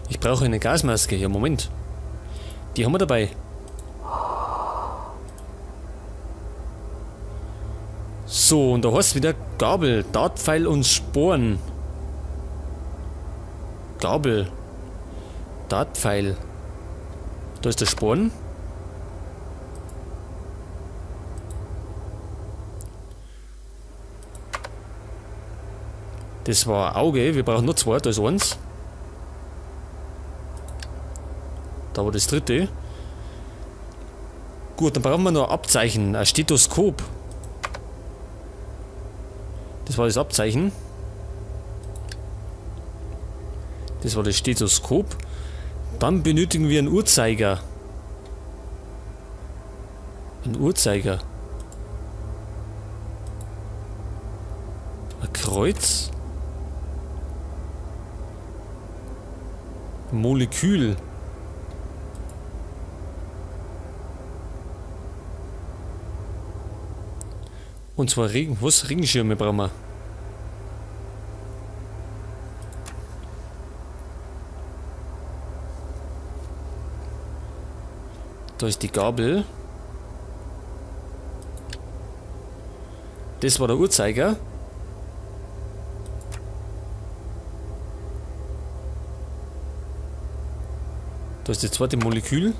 Ich brauche eine Gasmaske. Ja, Moment. Die haben wir dabei. So, und da heißt es wieder Gabel, Dartpfeil und Sporen. Gabel. Dartpfeil. Da ist der Sporen. Das war Auge, wir brauchen nur zwei, da ist eins. Da war das dritte. Gut, dann brauchen wir noch ein Abzeichen, ein Stethoskop. Das war das Abzeichen. Das war das Stethoskop. Dann benötigen wir einen Uhrzeiger. Ein Uhrzeiger. Ein Kreuz. Ein Molekül. Und zwar Regenschirme brauchen wir. Da ist die Gabel. Das war der Uhrzeiger. Da ist das zweite Molekül.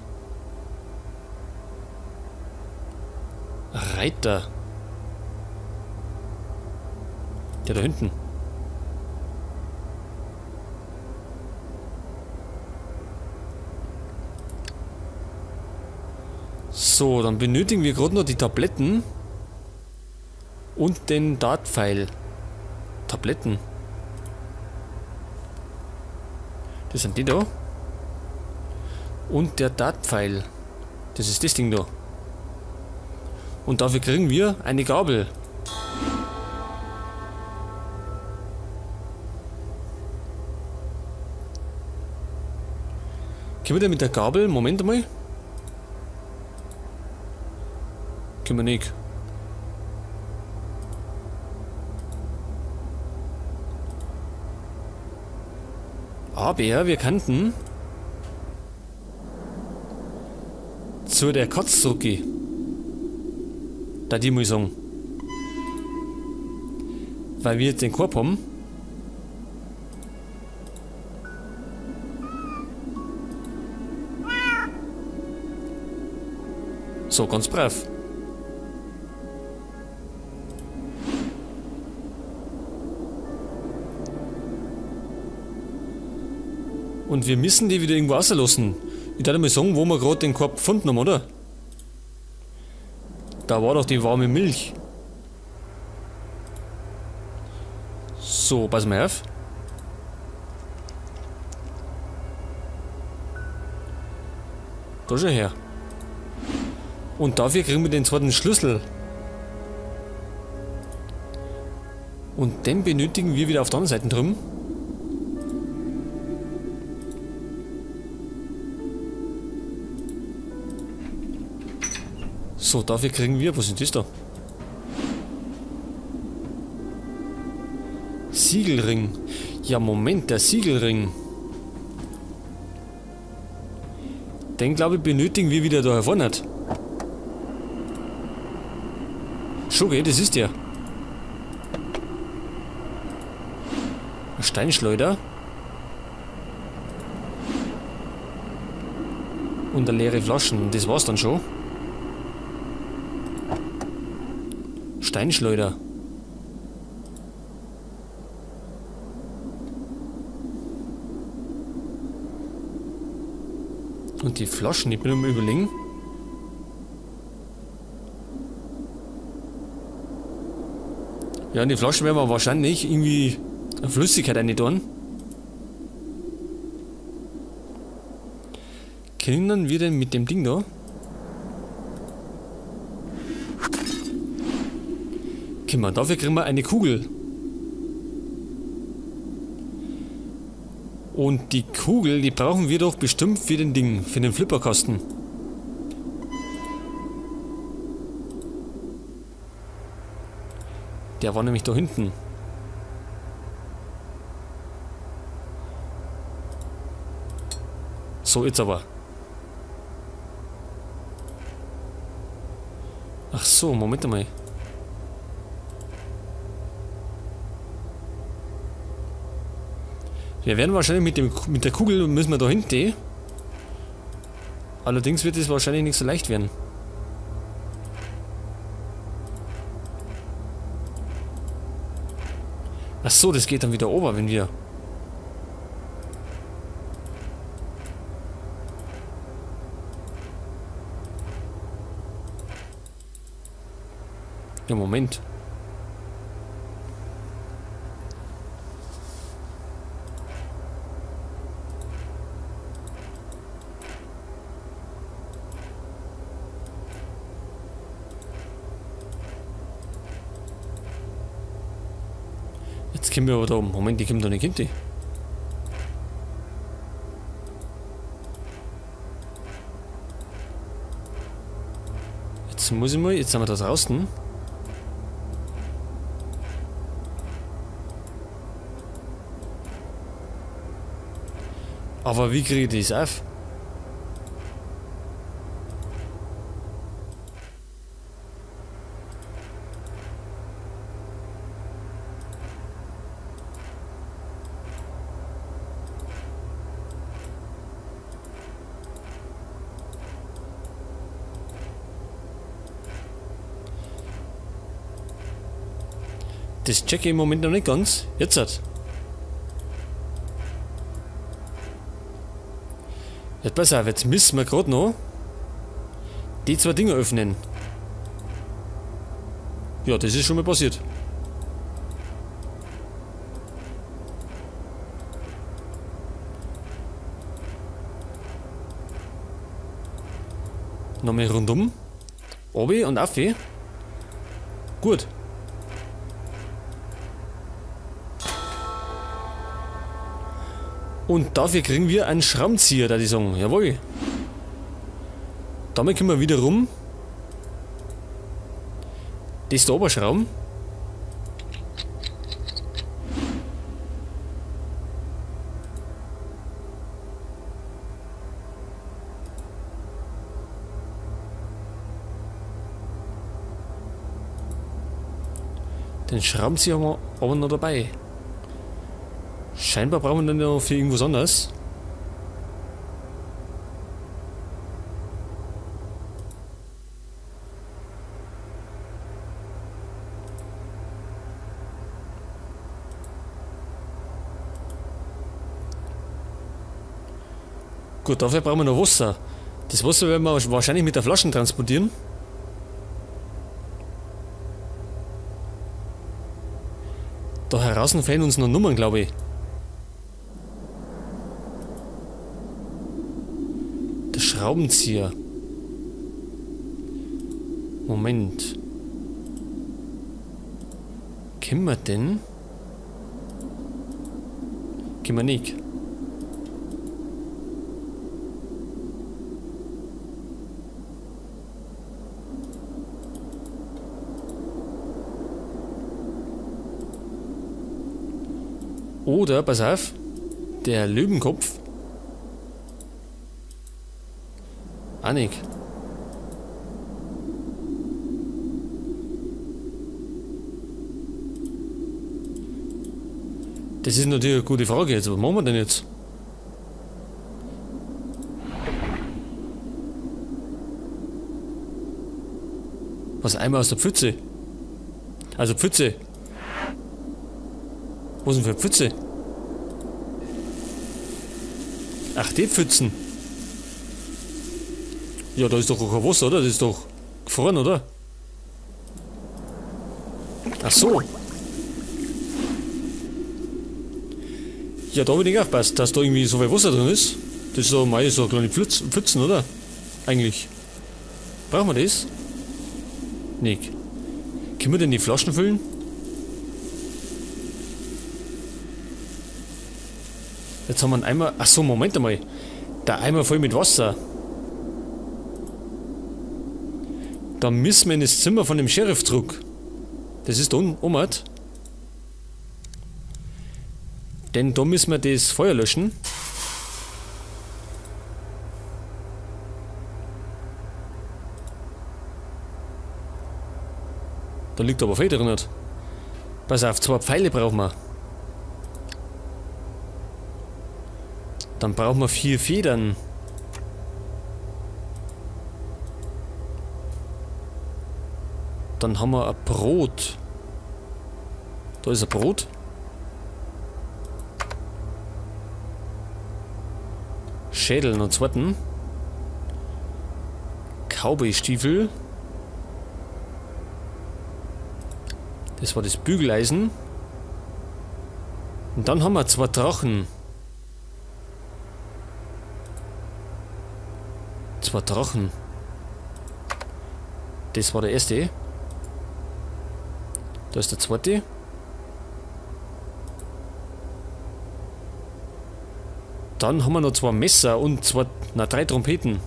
Reiter. Der da hinten. So, dann benötigen wir gerade noch die Tabletten und den Dartpfeil. Tabletten. Das sind die da. Und der Dartpfeil. Das ist das Ding da. Und dafür kriegen wir eine Gabel. Können wir denn mit der Gabel? Moment einmal. Können wir nicht. Aber wir könnten zu der Katze zurückgehen. Da die muss ich sagen. Weil wir jetzt den Korb haben. So, ganz brav. Und wir müssen die wieder irgendwo rauslassen. Ich würde mal sagen, wo wir gerade den Korb gefunden haben, oder? Da war doch die warme Milch. So, pass mal auf. Da schon her. Und dafür kriegen wir den zweiten Schlüssel. Und den benötigen wir wieder auf der anderen Seite drüben. So, dafür kriegen wir, was ist das da? Siegelring. Ja, Moment, der Siegelring. Den, glaube ich, benötigen wir wieder da vorne. Schon geht, das ist der. Ein Steinschleuder. Und eine leere Flaschen, das war's dann schon. Steinschleuder. Und die Flaschen, ich bin am Überlegen. Ja, in die Flaschen werden wir wahrscheinlich irgendwie eine Flüssigkeit rein tun. Können wir denn mit dem Ding da? Dafür kriegen wir eine Kugel. Und die Kugel, die brauchen wir doch bestimmt für den Ding, für den Flipperkasten. Der war nämlich da hinten. So, jetzt aber. Ach so, Moment einmal. Wir werden wahrscheinlich mit der Kugel müssen wir da hinten. Allerdings wird es wahrscheinlich nicht so leicht werden. Ach so, das geht dann wieder ober, wenn wir... Ja, Moment. Jetzt kommen wir aber da oben. Moment, die kommen da nicht hinter. Jetzt muss ich mal, jetzt sind wir da draußen. Aber wie kriege ich das auf? Das checke ich im Moment noch nicht ganz. Jetzt hat. Jetzt pass auf, jetzt müssen wir gerade noch die zwei Dinger öffnen. Ja, das ist schon mal passiert. Nochmal rundum. Obi und Affi. Gut. Und dafür kriegen wir einen Schraubenzieher, da die sagen. Jawohl. Damit können wir wieder rum. Das da oben schrauben. Den Schraubenzieher haben wir aber noch dabei. Scheinbar brauchen wir dann noch für irgendwas anderes. Gut, dafür brauchen wir noch Wasser. Das Wasser werden wir wahrscheinlich mit der Flaschen transportieren. Da heraus fehlen uns noch Nummern, glaube ich. Der Schraubenzieher. Moment. Können wir denn? Können wir nicht. Oder, pass auf, der Löwenkopf. Auch nicht. Das ist natürlich eine gute Frage jetzt. Was machen wir denn jetzt? Was, einmal aus der Pfütze? Also Pfütze. Was ist denn für Pfütze? Ach, die Pfützen. Ja, da ist doch auch kein Wasser, oder? Das ist doch gefroren, oder? Ach so. Ja, da habe ich nicht aufgepasst, dass da irgendwie so viel Wasser drin ist. Das ist so mal so kleine Pfützen, oder? Eigentlich. Brauchen wir das? Nicht. Können wir denn die Flaschen füllen? Jetzt haben wir einen Eimer. Ach so, Moment einmal. Der Eimer voll mit Wasser. Da müssen wir in das Zimmer von dem Sheriff zurück. Das ist da unten. Denn da müssen wir das Feuer löschen. Da liegt aber viel drin. Pass auf, 2 Pfeile brauchen wir. Dann brauchen wir 4 Federn. Dann haben wir ein Brot. Da ist ein Brot. Schädel noch 2. Cowboy-Stiefel. Das war das Bügeleisen. Und dann haben wir 2 Drachen. 2 Drachen. Das war der erste. Da ist der zweite. Dann haben wir noch 2 Messer und 3 Trompeten.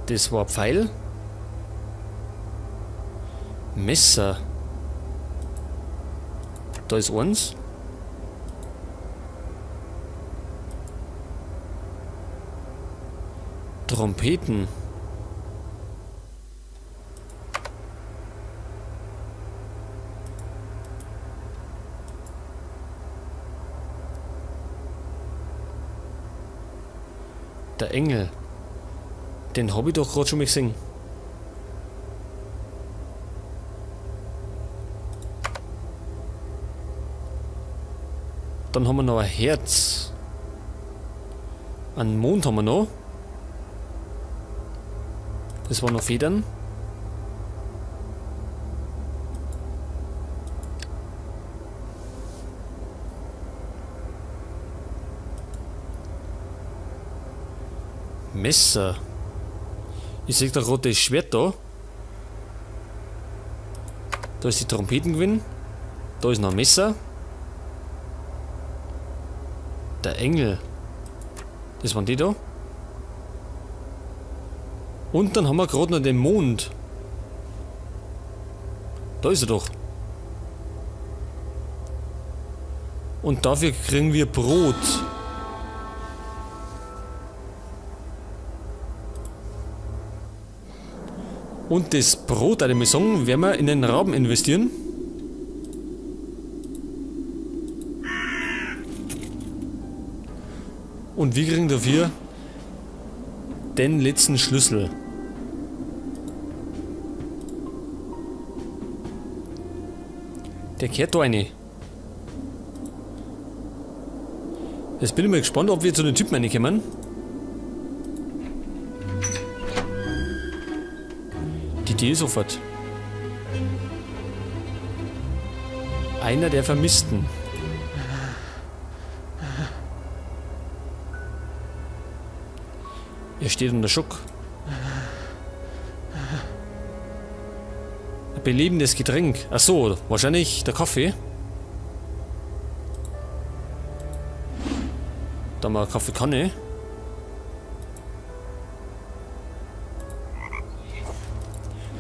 Das war Pfeil. Messer. Da ist 1. Trompeten. Der Engel. Den habe ich doch gerade schon mal gesehen. Dann haben wir noch ein Herz. Einen Mond haben wir noch. Das waren noch Federn. Messer. Ich sehe da gerade das Schwert da. Da ist die Trompetengewinn. Da ist noch ein Messer. Der Engel. Das waren die da. Und dann haben wir gerade noch den Mond. Da ist er doch. Und dafür kriegen wir Brot. Und das Brot, würde ich sagen, werden wir in den Raben investieren. Und wir kriegen dafür den letzten Schlüssel. Der gehört da rein. Jetzt bin ich mal gespannt, ob wir zu den Typen reinkommen. Die Idee sofort. Einer der Vermissten. Er steht unter Schock. Ein belebendes Getränk. Ach so, wahrscheinlich der Kaffee. Da haben wir eine Kaffeekanne.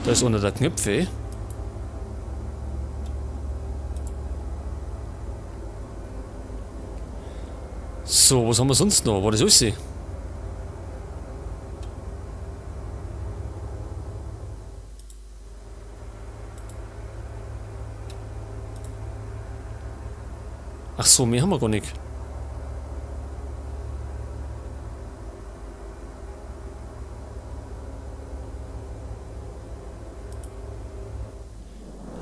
Da ist unter der Knöpfe. So, was haben wir sonst noch? War das alles? Ach so, mehr haben wir gar nicht.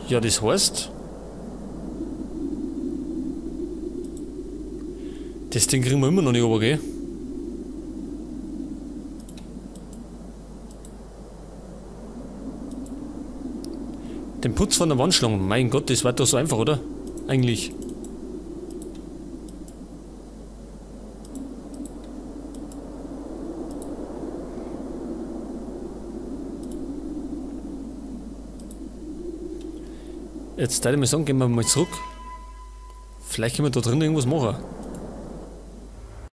Ja, das heißt, das Ding kriegen wir immer noch nicht runter, gell? Den Putz von der Wand schlagen. Mein Gott, das war doch so einfach, oder? Eigentlich. Jetzt würde ich mal sagen, gehen wir mal zurück. Vielleicht können wir da drin irgendwas machen.